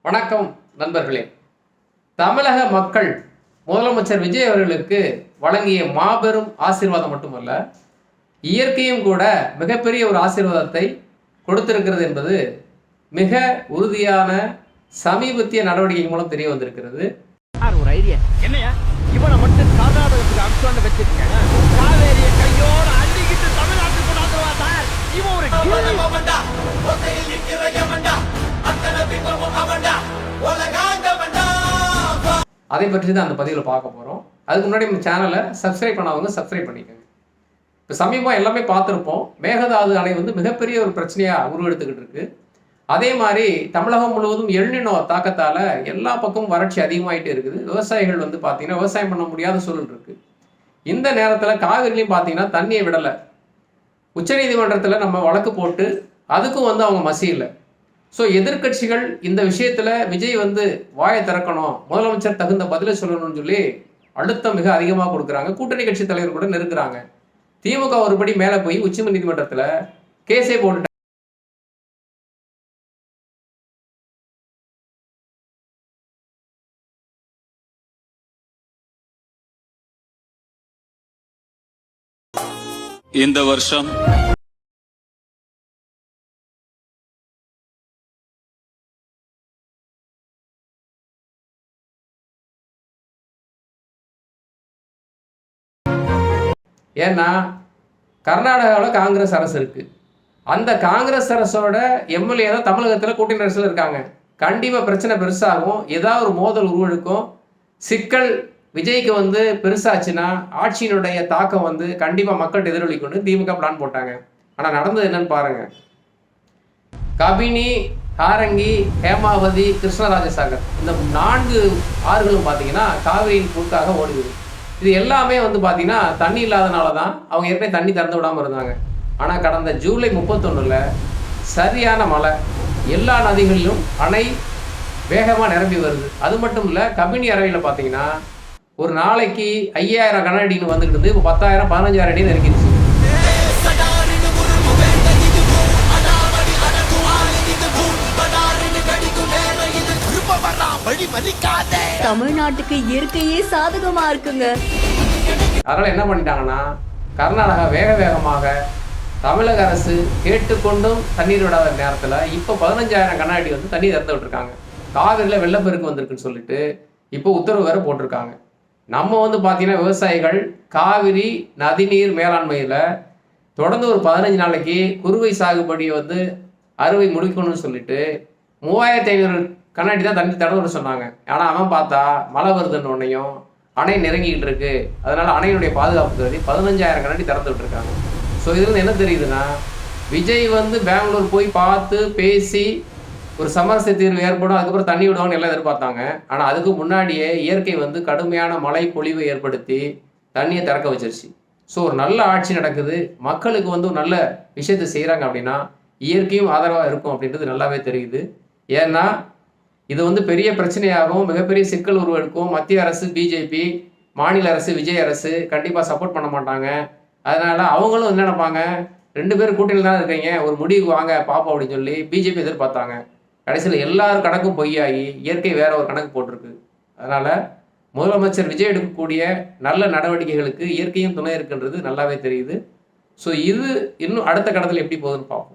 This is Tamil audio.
வணக்கம் நண்பர்களே. தமிழக மக்கள் முதலமைச்சர் விஜய் அவர்களுக்கு வழங்கிய மாபெரும் ஆசீர்வாதம் மட்டுமல்ல, இயற்கையும் கூட மிகப்பெரிய ஒரு ஆசீர்வாதத்தை கொடுத்திருக்கிறது என்பது மிக உறுதியான சமீபத்திய நடவடிக்கை மூலம் தெரிய வந்திருக்கிறது. ஒரு ஐடியா என்னையா, இவனை மட்டும் கர்நாடகத்துக்கு அனுப்பிச்சு வச்சிருக்கேன். காவேரியை கையோட அள்ளிக்கிட்டு தமிழ்நாட்டுக்கு கொண்டாந்துருவா சார். இவன் ஒரு அதை பற்றி தான் அந்த பதிவில் பார்க்க போகிறோம். அதுக்கு முன்னாடி நம்ம சேனலை சப்ஸ்கிரைப் பண்ணாதவங்க சப்ஸ்கிரைப் பண்ணிக்கோங்க. இப்போ சமீபம் எல்லாமே பார்த்துருப்போம். மேகதாது அணை மிகப்பெரிய ஒரு பிரச்சனையாக உருவெடுத்துக்கிட்டு இருக்கு. அதே மாதிரி தமிழகம் முழுவதும் எல்னினோ தாக்கத்தால் எல்லா பக்கமும் வறட்சி அதிகமாகிட்டே இருக்குது. விவசாயிகள் பார்த்தீங்கன்னா விவசாயம் பண்ண முடியாத சூழல் இருக்குது. இந்த நேரத்தில் காவிரிலையும் பார்த்தீங்கன்னா தண்ணியை விடலை. உச்சநீதிமன்றத்தில் நம்ம வழக்கு போட்டு அதுக்கும் அவங்க மசியலை. ஸோ எதிர்கட்சிகள் இந்த விஷயத்தில் விஜய் வாயை திறக்கணும், முதலமைச்சர் தகுந்த பதிலை சொல்லணும்னு சொல்லி அழுத்தம் மிக அதிகமாக கொடுக்குறாங்க. கூட்டணி கட்சி தலைவர் கூட நெருக்குறாங்க. திமுக ஒருபடி மேலே போய் உச்ச நீதிமன்றத்தில் கேஸே போட்டு இந்த வருஷம் ஏன்னா கர்நாடகாவில் காங்கிரஸ் அரசு இருக்குது. அந்த காங்கிரஸ் அரசோட எம்எல்ஏ தான் தமிழகத்தில் கூட்டணி அரசில் இருக்காங்க. கண்டிப்பாக பிரச்சனை பெருசாகும், ஏதாவது ஒரு மோதல் உருவெடுக்கும். சிக்கல் விஜய்க்கு பெருசாச்சுன்னா ஆட்சியினுடைய தாக்கம் கண்டிப்பாக மக்கள்கிட்ட எதிரொலிக்கொண்டு திமுக பிளான் போட்டாங்க. ஆனால் நடந்தது என்னன்னு பாருங்க. கபினி, ஹாரங்கி, ஹேமாவதி, கிருஷ்ணராஜசாகர் இந்த 4 ஆறுகளும் பார்த்தீங்கன்னா காவிரியின் குறுக்காக ஓடுது. இது எல்லாமே பார்த்தீங்கன்னா தண்ணி இல்லாதனால தான் அவங்க ஏற்கனவே தண்ணி திறந்து விடாமல் இருந்தாங்க. ஆனால் கடந்த ஜூலை 31 சரியான மழை, எல்லா நதிகளிலும் அணை வேகமாக நிரம்பி வருது. அது மட்டும் இல்லை, கபினி அறையில் பார்த்தீங்கன்னா ஒரு நாளைக்கு 5000 கன அடின்னு வந்துக்கிட்டு இருந்து இப்போ 10,000 15,000 அடி நெருங்கிடுச்சு. தமிழ்நாட்டுக்கு இயற்கையே சாதகமா இருக்குங்க. அதனால என்ன பண்ணிட்டாங்கன்னா, கர்நாடகா வேகமாக தமிழக அரசு கேட்டுக்கொண்டும் தண்ணீர் விடாத நேரத்தில் இப்போ 15,000 கன அடி தண்ணி திறந்து விட்டுருக்காங்க. காவிரியில் வெள்ளப்பெருக்கு வந்திருக்குன்னு சொல்லிட்டு இப்போ உத்தரவு வேற போட்டிருக்காங்க. நம்ம பார்த்தீங்கன்னா விவசாயிகள் காவிரி நதிநீர் மேலாண்மையில் தொடர்ந்து ஒரு 15 நாளைக்கு குறுவை சாகுபடி அறுவை முடிக்கணும்னு சொல்லிட்டு 3500 கண்ணாடி தான் தண்ணி திறந்து விட சொன்னாங்க. ஆனால் அவன் பார்த்தா மழை வருதுன்னு உடனேயும் அணை நெருங்கிக்கிட்டு இருக்கு, அதனால அணையினுடைய பாதுகாப்பு கருதி 15,000 கண்ணாடி திறந்து விட்டுருக்காங்க. ஸோ இதுல என்ன தெரியுதுன்னா, விஜய் பெங்களூர் போய் பார்த்து பேசி ஒரு சமரச தீர்வு ஏற்படும், அதுக்கப்புறம் தண்ணி விடுவாங்கன்னு எல்லாம் எதிர்பார்த்தாங்க. ஆனால் அதுக்கு முன்னாடியே இயற்கை கடுமையான மழை பொழிவை ஏற்படுத்தி தண்ணியை திறக்க வச்சிருச்சு. ஸோ ஒரு நல்ல ஆட்சி நடக்குது, மக்களுக்கு ஒரு நல்ல விஷயத்தை செய்கிறாங்க அப்படின்னா இயற்கையும் ஆதரவாக இருக்கும் அப்படின்றது நல்லாவே தெரியுது. ஏன்னா இது பெரிய பிரச்சனையாகவும் மிகப்பெரிய சிக்கல் உருவெடுக்கும். மத்திய அரசு பிஜேபி, மாநில அரசு விஜய் அரசு கண்டிப்பாக சப்போர்ட் பண்ண மாட்டாங்க. அதனால அவங்களும் என்ன நினைப்பாங்க, 2 பேரும் கூட்டணியில் தான் இருக்கீங்க, ஒரு முடிவுக்கு வாங்க பார்ப்போம் அப்படின்னு சொல்லி பிஜேபி எதிர்பார்த்தாங்க. கடைசியில் எல்லாரும் கணக்கும் பொய்யாகி இயற்கை வேற ஒரு கணக்கு போட்டிருக்கு. அதனால முதலமைச்சர் விஜய் எடுக்கக்கூடிய நல்ல நடவடிக்கைகளுக்கு இயற்கையும் துணை இருக்குன்றது நல்லாவே தெரியுது. ஸோ இது இன்னும் அடுத்த கட்டத்தில் எப்படி போகுதுன்னு பார்ப்போம்.